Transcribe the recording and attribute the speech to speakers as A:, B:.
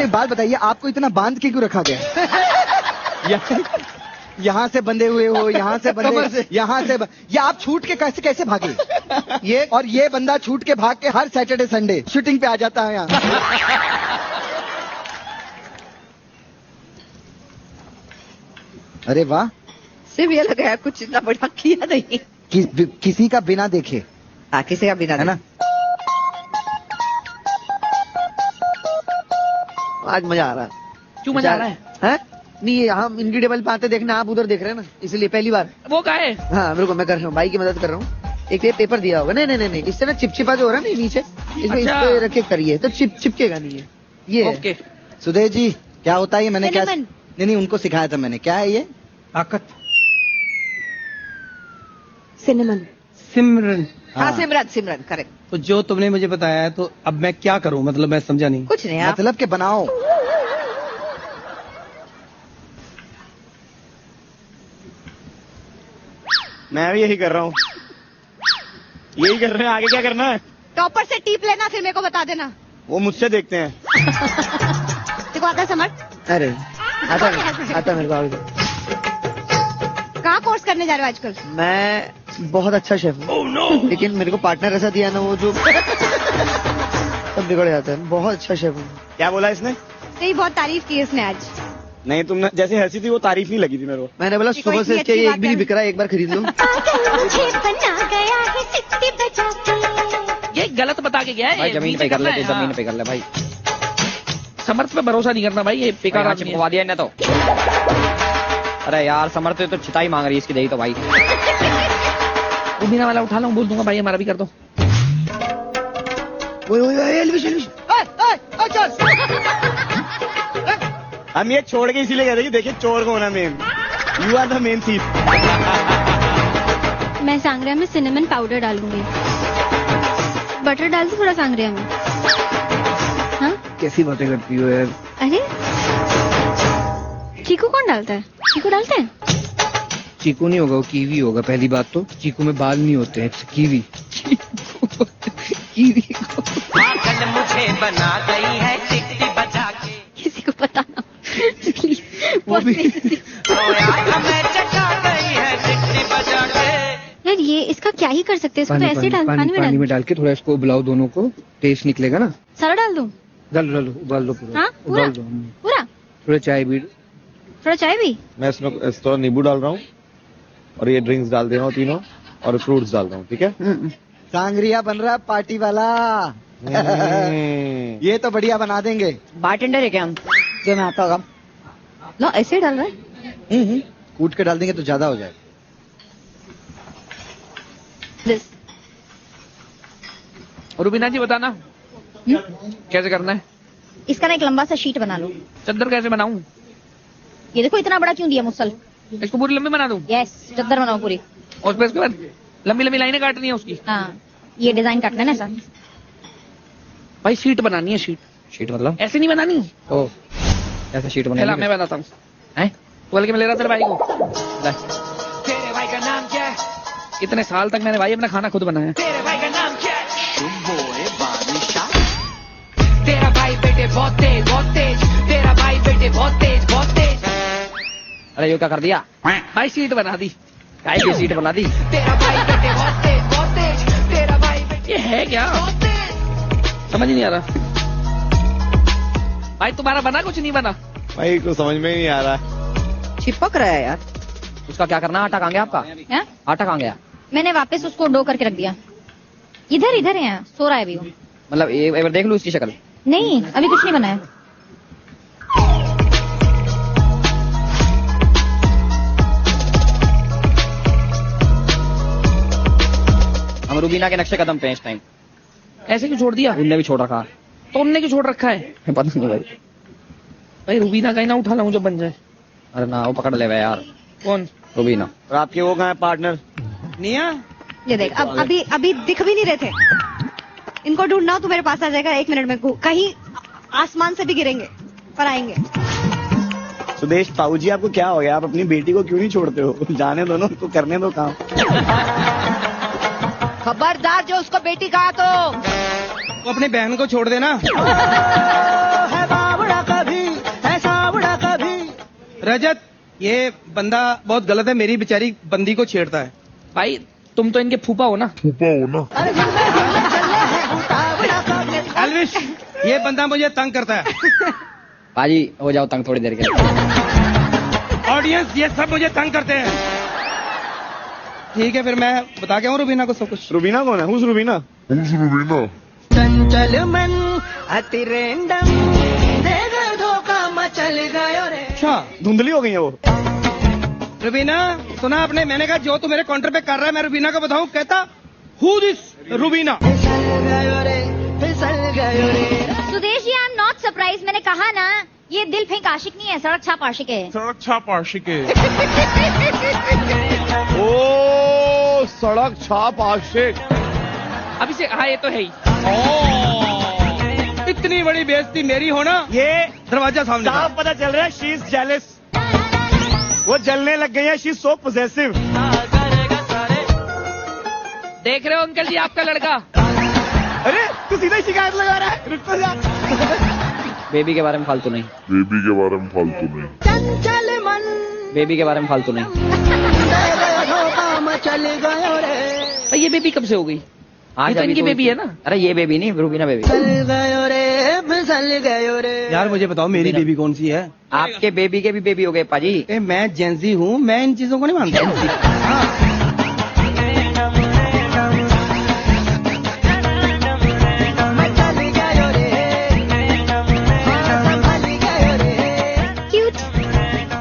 A: एक बात बताइए, आपको इतना बांध के क्यों रखा गया? यहाँ से बंधे हुए हो, यहाँ से बंधे, यहाँ से या आप छूट के कैसे कैसे भागे? ये बंदा छूट के भाग के हर सैटरडे संडे शूटिंग पे आ जाता है यहाँ। अरे वाह,
B: सिर्फ ये लगा है कुछ इतना बड़ा किया नहीं।
A: किसी का बिना देखे।
B: हाँ, किसी का बिना
A: है ना?
C: आज मजा आ रहा है।
D: क्यों मजा आ रहा है?
C: नहीं, हम इनकी टेबल पे आते देखना, आप उधर देख रहे हैं ना, इसलिए पहली बार।
D: वो क्या है?
C: हाँ मेरे को, मैं कर रहा हूँ, भाई की मदद कर रहा हूँ। एक ये पेपर दिया होगा, नहीं, इससे ना चिपचिपा जो हो रहा है ना नीचे, इसमें इस पे रख के करिए तो चिपकेगा नहीं है ये।
D: ओके
A: सुदेश जी, क्या होता है ये? मैंने क्या नहीं, उनको सिखाया था मैंने। क्या है ये?
E: ताकत।
B: सिनेमन।
E: सिमरन।
B: हाँ, सिमरन करेक्ट।
E: तो जो तुमने मुझे बताया है, तो अब मैं क्या करूं? मतलब मैं समझा नहीं।
B: कुछ नहीं,
A: मतलब के बनाओ।
F: मैं भी यही कर रहा हूँ, यही कर रहे हैं। आगे क्या करना है?
B: टॉपर से टीप लेना, फिर मेरे को बता देना।
F: वो मुझसे देखते हैं।
B: देखो आता है समझ।
C: अरे आता मेरे को।
B: कहाँ कोर्स करने जा रहे हो आजकल?
C: मैं बहुत अच्छा शेफ हूँ, लेकिन मेरे को पार्टनर ऐसा दिया ना, वो जो सब बिगड़ जाता है। बहुत अच्छा शेफ हूँ।
F: क्या बोला इसने?
B: नहीं, बहुत तारीफ की इसने आज।
F: नहीं, तुमने जैसे हंसी थी वो तारीफ नहीं लगी थी मेरे को।
C: मैंने बोला सुबह से इसके एक भी नहीं बिक रहा, एक बार खरीद लो।
D: ये गलत बता के गया है।
G: जमीन पे कर ले, जमीन पे कर ले भाई।
D: समर्थ पे भरोसा नहीं करना भाई, ये बेकार आदमी है।
G: चिपकवा दिया इन्हें तो। अरे यार समर्थ तो चिताई मांग रही है इसकी, दही तो भाई।
D: रूबीना वाला उठा लो, बोल दूंगा भाई हमारा भी कर दो।
F: हम ये छोड़ के इसीलिए कहते हैं कि देखिए चोर कौन है main. You are the main thief.
H: मैं सांगरिया में सिनेमन पाउडर डालूंगी। बटर डाल दो थोड़ा सांगरिया में। हाँ,
E: कैसी बातें करती हो यार?
H: अरे चीकू कौन डालता है? चीकू डालते हैं?
E: चीकू नहीं होगा, वो कीवी होगा। पहली बात तो चीकू में बाल नहीं होते हैं, कीवी। कीवी
I: मुझे बना गई है टिकटी बजा के।
H: किसी को पता ना
E: वो भी।
H: यार ये इसका क्या ही कर सकते हैं, इसको तो ऐसे डाल,
E: पानी में डाल के थोड़ा इसको उबलाओ, दोनों को टेस्ट निकलेगा ना।
H: सारा डाल दूं?
E: डालो उबाल दो पूरा।
H: हाँ,
E: उबाल दो
H: पूरा।
E: थोड़ा चाय भी।
H: थोड़ा चाय भी।
F: मैं इसमें थोड़ा नींबू डाल रहा हूँ और ये ड्रिंक्स डाल दे रहा हूँ तीनों, और फ्रूट्स डाल रहा हूँ। ठीक है?
A: सांगरिया बन रहा पार्टी वाला। ये तो बढ़िया बना देंगे।
B: बारटेंडर है क्या हम? जो मैं आता होगा। लो ऐसे ही डाल रहा है।
A: कूट के डाल देंगे तो ज्यादा हो जाएगा।
D: रूबीना जी बताना कैसे करना है?
B: इसका ना एक लंबा सा शीट बना लो।
D: चद्दर कैसे बनाऊं?
B: ये देखो इतना बड़ा क्यों दिया मुसल।
D: इसको पूरी लंबी बना दूं?
B: यस, चद्दर बनाओ पूरी।
D: और फिर उसके बाद लंबी लंबी लाइनें काटनी है उसकी।
B: हाँ, ये डिजाइन काटना है ना ऐसा।
D: भाई शीट बनानी है। शीट
G: मतलब
D: ऐसे नहीं बनानी।
G: ओ ऐसा शीट बना।
D: मैं बताता हूँ। तो बल्कि मैं ले रहा तेरे भाई को।
I: तेरे भाई का नाम क्या है?
D: इतने साल तक मैंने भाई अपना खाना खुद बनाया।
I: तेरे भाई का नाम क्या है? तेरा भाई बेटे बहुत तेज। तेरा भाई बेटे बहुत तेज।
G: अरे ये क्या कर दिया
D: भाई? शीट बना दी।
G: काय की शीट बना दी?
I: तेरा भाई बेटे बहुत तेज। तेरा भाई बेटे
D: ये है क्या? समझ ही नहीं आ रहा भाई। तुम्हारा बना कुछ नहीं बना
F: भाई, को समझ में ही नहीं आ रहा।
B: चिपक रहा है यार।
G: उसका क्या करना? आटा कहाँ गया आपका? आटा कहाँ गया?
B: मैंने वापस उसको डो करके रख दिया। इधर है, सो रहा है अभी वो।
G: मतलब एक बार देख लूं उसकी शक्ल।
B: नहीं, अभी कुछ नहीं बनाया।
G: हम रूबीना के नक्शे कदम पे इस टाइम।
D: ऐसे क्यों छोड़ दिया?
G: उनने भी छोड़ रखा।
D: तो उनने क्यों छोड़ रखा है?
G: पता नहीं भाई।
D: भाई रूबीना का ही ना उठा लाऊं जब बन जाए।
G: अरे ना, वो पकड़ ले यार।
D: कौन?
G: रूबीना।
F: और आपके वो कहाँ है पार्टनर?
E: निया।
B: ये देख, अब अभी दिख भी नहीं रहे थे। इनको ढूंढना हो तो मेरे पास आ जाएगा 1 मिनट में। कहीं आसमान से भी गिरेंगे पर आएंगे।
F: सुदेश ताऊ जी, आपको क्या हो गया? आप अपनी बेटी को क्यों नहीं छोड़ते हो? जाने दो ना, उसको करने दो काम।
B: खबरदार जो उसको बेटी कहा तो
E: वो अपने बहन को छोड़ देना।
A: रजत, ये बंदा बहुत गलत है, मेरी बेचारी बंदी को छेड़ता है।
D: भाई तुम तो इनके फूफा हो ना।
A: एल्विश, ये बंदा मुझे तंग करता है।
G: पाजी हो जाओ तंग थोड़ी देर के लिए।
A: ऑडियंस, ये सब मुझे तंग करते हैं। ठीक है, फिर मैं बता के आऊँ रुबीना को सब कुछ।
F: रुबीना कौन है? हुज रुबीना?
A: चंचल मन अति रैंडम धोखा मचल गयो रे। अच्छा,
F: धुंधली हो गई है वो।
A: रुबीना, सुना आपने? मैंने कहा जो तू मेरे काउंटर पे कर रहा है मैं रुबीना को बताऊं। कहता हु this Rubina.
H: Sudesh ji, I am not surprise. मैंने कहा ना, ये दिल फेंक आशिक नहीं है, सड़क छाप आशिक है।
D: सड़क छाप आशिक है।
F: ओ सड़क छाप आशिक।
D: अभी से हाँ, ये तो है ही।
A: इतनी बड़ी बेइज्जती मेरी होना, ये दरवाजा सामने था।
F: साफ पता चल रहा है शी इज जेलस। वो जलने लग गई है। She is so possessive.
D: देख रहे हो अंकल जी आपका लड़का?
F: अरे तू सीधा ही शिकायत लगा रहा है। रुक तो जा।
G: बेबी के बारे में फालतू नहीं।
J: बेबी के बारे में फालतू नहीं।
A: चंचल मन
G: बेबी के बारे में फालतू नहीं।
D: भाई ये बेबी कब से हो गई?
G: हाँ,
D: ये तो इनकी बेबी है ना।
G: अरे ये बेबी नहीं, रुबीना बेबी।
A: यार मुझे बताओ, मेरी बेबी कौन सी है?
G: आपके बेबी के भी बेबी हो गए पाजी।
A: मैं जेंजी हूँ, मैं इन चीजों को नहीं मानता।